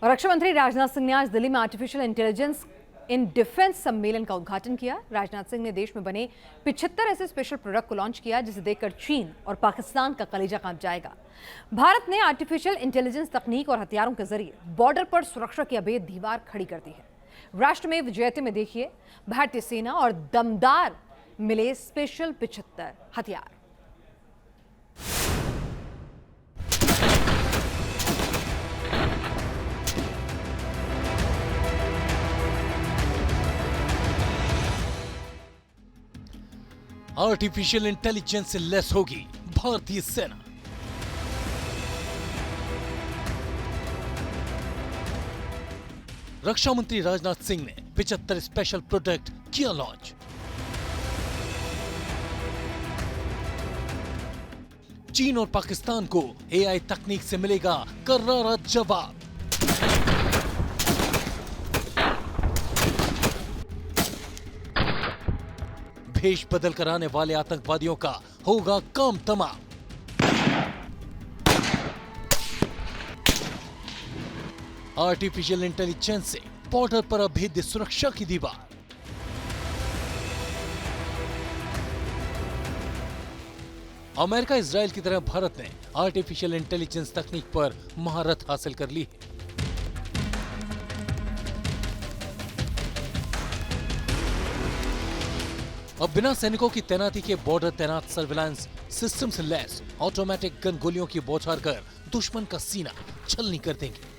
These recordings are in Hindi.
रक्षा मंत्री राजनाथ सिंह ने आज दिल्ली में आर्टिफिशियल इंटेलिजेंस इन डिफेंस सम्मेलन का उद्घाटन किया। राजनाथ सिंह ने देश में बने 75 ऐसे स्पेशल प्रोडक्ट को लॉन्च किया जिसे देखकर चीन और पाकिस्तान का कलेजा कांप जाएगा। भारत ने आर्टिफिशियल इंटेलिजेंस तकनीक और हथियारों के जरिए बॉर्डर पर सुरक्षा की अभेद दीवार खड़ी कर दी है। राष्ट्र में विजयते में देखिए भारतीय सेना और दमदार मिले स्पेशल 75 हथियार। आर्टिफिशियल इंटेलिजेंस से लैस होगी भारतीय सेना। रक्षा मंत्री राजनाथ सिंह ने 75 स्पेशल प्रोडक्ट किया लॉन्च। चीन और पाकिस्तान को एआई तकनीक से मिलेगा करारा जवाब। भेष बदल कर आने वाले आतंकवादियों का होगा काम तमाम। आर्टिफिशियल इंटेलिजेंस से बॉर्डर पर अभेद्य सुरक्षा की दीवार। अमेरिका इजराइल की तरह भारत ने आर्टिफिशियल इंटेलिजेंस तकनीक पर महारत हासिल कर ली है। अब बिना सैनिकों की तैनाती के बॉर्डर तैनात सर्विलांस सिस्टम से लैस ऑटोमेटिक गन गोलियों की बौछार कर दुश्मन का सीना छलनी कर देंगे।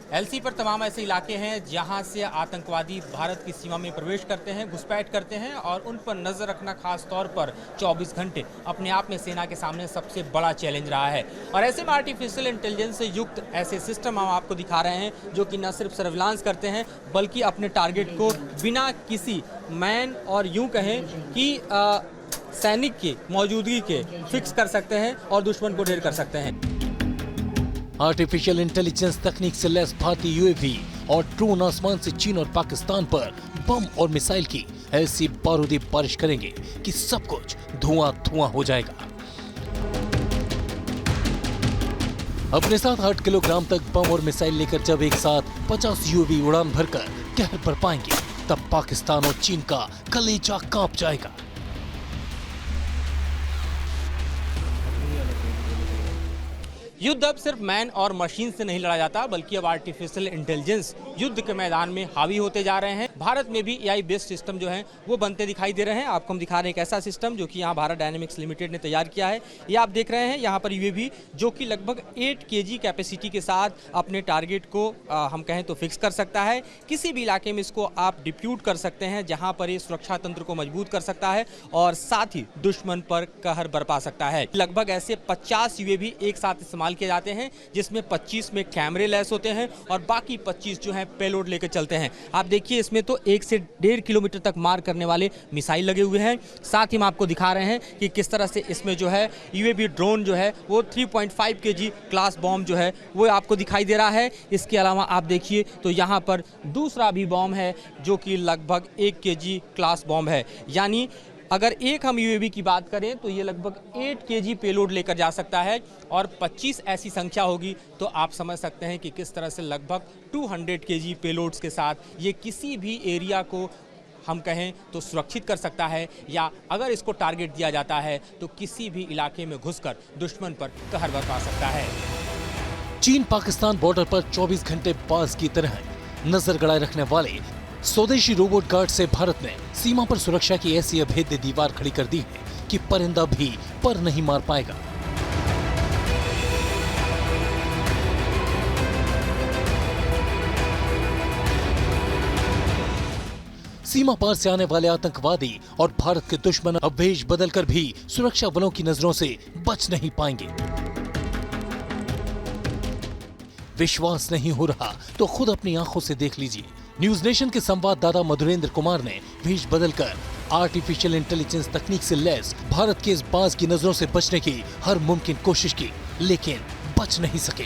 एलसी पर तमाम ऐसे इलाके हैं जहां से आतंकवादी भारत की सीमा में प्रवेश करते हैं, घुसपैठ करते हैं और उन पर नजर रखना खास तौर पर 24 घंटे अपने आप में सेना के सामने सबसे बड़ा चैलेंज रहा है। और ऐसे में आर्टिफिशियल इंटेलिजेंस से युक्त ऐसे सिस्टम हम आपको दिखा रहे हैं जो कि न सिर्फ सर्विलांस करते हैं बल्कि अपने टारगेट को बिना किसी मैन और यूं कहें कि सैनिक की मौजूदगी के फिक्स कर सकते हैं और दुश्मन को ढेर कर सकते हैं। आर्टिफिशियल इंटेलिजेंस तकनीक से लैस भारतीय यूएवी और ड्रोन आसमान से चीन और पाकिस्तान पर बम और मिसाइल की ऐसी बारूदी बारिश करेंगे कि सब कुछ धुआं धुआं हो जाएगा। अपने साथ 8 किलोग्राम तक बम और मिसाइल लेकर जब एक साथ 50 यूएवी उड़ान भरकर कहर पर पाएंगे तब पाकिस्तान और चीन का कलेजा कांप जाएगा। युद्ध अब सिर्फ मैन और मशीन से नहीं लड़ा जाता बल्कि अब आर्टिफिशियल इंटेलिजेंस युद्ध के मैदान में हावी होते जा रहे हैं। भारत में भी एआई बेस्ड सिस्टम जो है वो बनते दिखाई दे रहे हैं। आपको हम दिखा रहे हैं एक ऐसा सिस्टम जो कि यहाँ भारत डायनेमिक्स लिमिटेड ने तैयार किया है। ये आप देख रहे हैं यहाँ पर यूएवी जो कि लगभग 8 kg कैपेसिटी के साथ अपने टारगेट को हम कहें तो फिक्स कर सकता है। किसी भी इलाके में इसको आप डिप्यूट कर सकते हैं जहाँ पर ये सुरक्षा तंत्र को मजबूत कर सकता है और साथ ही दुश्मन पर कहर बरपा सकता है। लगभग ऐसे 50 यूएवी एक साथ इस्तेमाल किए जाते हैं जिसमें 25 में कैमरे लैस होते हैं और बाकी 25 जो है पेलोड लेकर चलते हैं। आप देखिए इसमें तो 1 से 1.5 किलोमीटर तक मार करने वाले मिसाइल लगे हुए हैं। साथ ही हम आपको दिखा रहे हैं कि किस तरह से इसमें जो है यूएवी ड्रोन जो है वो 3.5 kg क्लास बॉम्ब जो है वो आपको दिखाई दे रहा है। इसके अलावा आप देखिए तो यहाँ पर दूसरा भी बॉम्ब है जो कि लगभग 1 kg क्लास बॉम्ब है। यानी अगर एक हम यूएवी की बात करें तो ये लगभग 8 kg पेलोड लेकर जा सकता है और 25 ऐसी संख्या होगी तो आप समझ सकते हैं कि किस तरह से लगभग 200 kg पेलोड्स के साथ ये किसी भी एरिया को हम कहें तो सुरक्षित कर सकता है या अगर इसको टारगेट दिया जाता है तो किसी भी इलाके में घुसकर दुश्मन पर कहर बरपा सकता है। चीन पाकिस्तान बॉर्डर पर 24 घंटे बाज की तरह नजर गड़ाए रखने वाले स्वदेशी रोबोट गार्ड से भारत ने सीमा पर सुरक्षा की ऐसी अभेद्य दीवार खड़ी कर दी है कि परिंदा भी पर नहीं मार पाएगा। सीमा पार से आने वाले आतंकवादी और भारत के दुश्मन अब भेष बदलकर भी सुरक्षा बलों की नजरों से बच नहीं पाएंगे। विश्वास नहीं हो रहा तो खुद अपनी आंखों से देख लीजिए। न्यूज नेशन के संवाददाता मधुरेंद्र कुमार ने भेष बदलकर आर्टिफिशियल इंटेलिजेंस तकनीक से लैस भारत के इस बाज की नजरों से बचने की हर मुमकिन कोशिश की, लेकिन बच नहीं सके।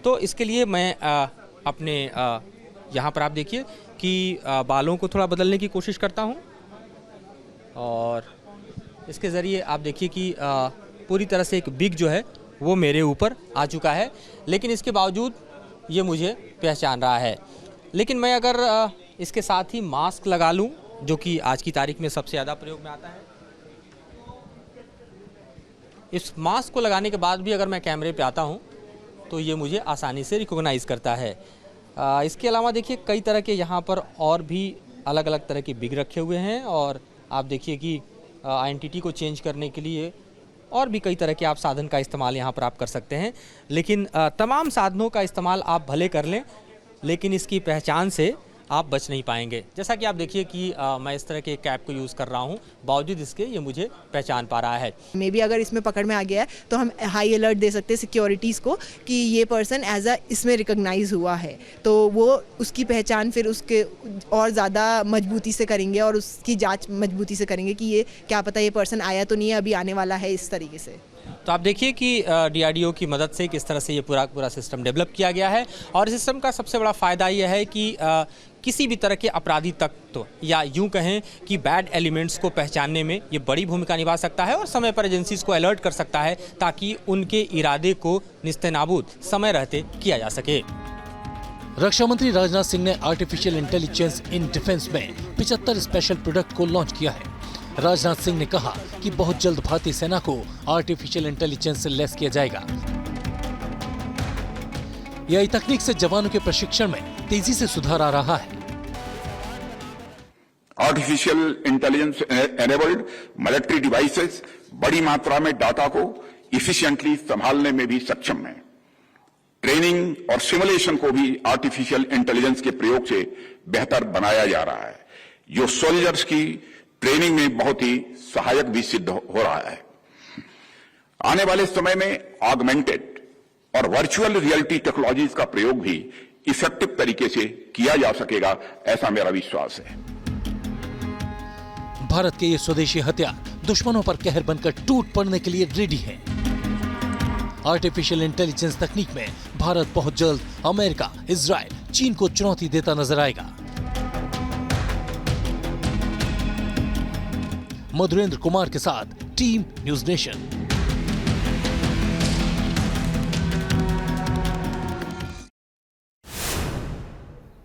तो इसके लिए मैं अपने यहाँ पर आप देखिए कि बालों को थोड़ा बदलने की कोशिश करता हूँ और इसके ज़रिए आप देखिए कि पूरी तरह से एक बिग जो है वो मेरे ऊपर आ चुका है, लेकिन इसके बावजूद ये मुझे पहचान रहा है। लेकिन मैं अगर इसके साथ ही मास्क लगा लूँ, जो कि आज की तारीख में सबसे ज़्यादा प्रयोग में आता है, इस मास्क को लगाने के बाद भी अगर मैं कैमरे पे आता हूँ तो ये मुझे आसानी से रिकॉग्नाइज़ करता है। इसके अलावा देखिए कई तरह के यहाँ पर और भी अलग अलग तरह के बिग रखे हुए हैं और आप देखिए कि आइडेंटिटी को चेंज करने के लिए और भी कई तरह के आप साधन का इस्तेमाल यहाँ पर आप कर सकते हैं। लेकिन तमाम साधनों का इस्तेमाल आप भले कर लें, लेकिन इसकी पहचान से आप बच नहीं पाएंगे। जैसा कि आप देखिए कि मैं इस तरह के कैप को यूज़ कर रहा हूँ, बावजूद इसके ये मुझे पहचान पा रहा है। मे बी अगर इसमें पकड़ में आ गया है तो हम हाई अलर्ट दे सकते हैं सिक्योरिटीज़ को कि ये पर्सन एज अ इसमें रिकॉग्नाइज हुआ है, तो वो उसकी पहचान फिर उसके और ज़्यादा मजबूती से करेंगे और उसकी जांच मजबूती से करेंगे कि ये क्या पता ये पर्सन आया तो नहीं है, अभी आने वाला है, इस तरीके से। तो आप देखिए कि DRDO की मदद से किस तरह से ये पूरा सिस्टम डेवलप किया गया है और इस सिस्टम का सबसे बड़ा फ़ायदा ये है कि किसी भी तरह के अपराधी तत्व या यूं कहें कि बैड एलिमेंट्स को पहचानने में ये बड़ी भूमिका निभा सकता है और समय पर एजेंसीज को अलर्ट कर सकता है ताकि उनके इरादे को निस्तेनाबूद समय रहते किया जा सके। रक्षा मंत्री राजनाथ सिंह ने आर्टिफिशियल इंटेलिजेंस इन डिफेंस में 75 स्पेशल प्रोडक्ट को लॉन्च किया है। राजनाथ सिंह ने कहा कि बहुत जल्द भारतीय सेना को आर्टिफिशियल इंटेलिजेंस से लैस किया जाएगा। एआई तकनीक से जवानों के प्रशिक्षण में तेजी से सुधार आ रहा है। Artificial intelligence enabled military devices बड़ी मात्रा में डाटा को इफिशिएंटली संभालने में भी सक्षम है। ट्रेनिंग और सिमुलेशन को भी आर्टिफिशियल इंटेलिजेंस के प्रयोग से बेहतर बनाया जा रहा है, जो सोल्जर्स की ट्रेनिंग में बहुत ही सहायक भी सिद्ध हो रहा है। आने वाले समय में ऑगमेंटेड और वर्चुअल रियलिटी टेक्नोलॉजीज का प्रयोग भी इफेक्टिव तरीके से किया जा सकेगा, ऐसा मेरा विश्वास है। भारत के ये स्वदेशी हथियार दुश्मनों पर कहर बनकर टूट पड़ने के लिए रेडी हैं। आर्टिफिशियल इंटेलिजेंस तकनीक में भारत बहुत जल्द अमेरिका, इजराइल, चीन को चुनौती देता नजर आएगा। मधुरेंद्र कुमार के साथ टीम न्यूज़ नेशन।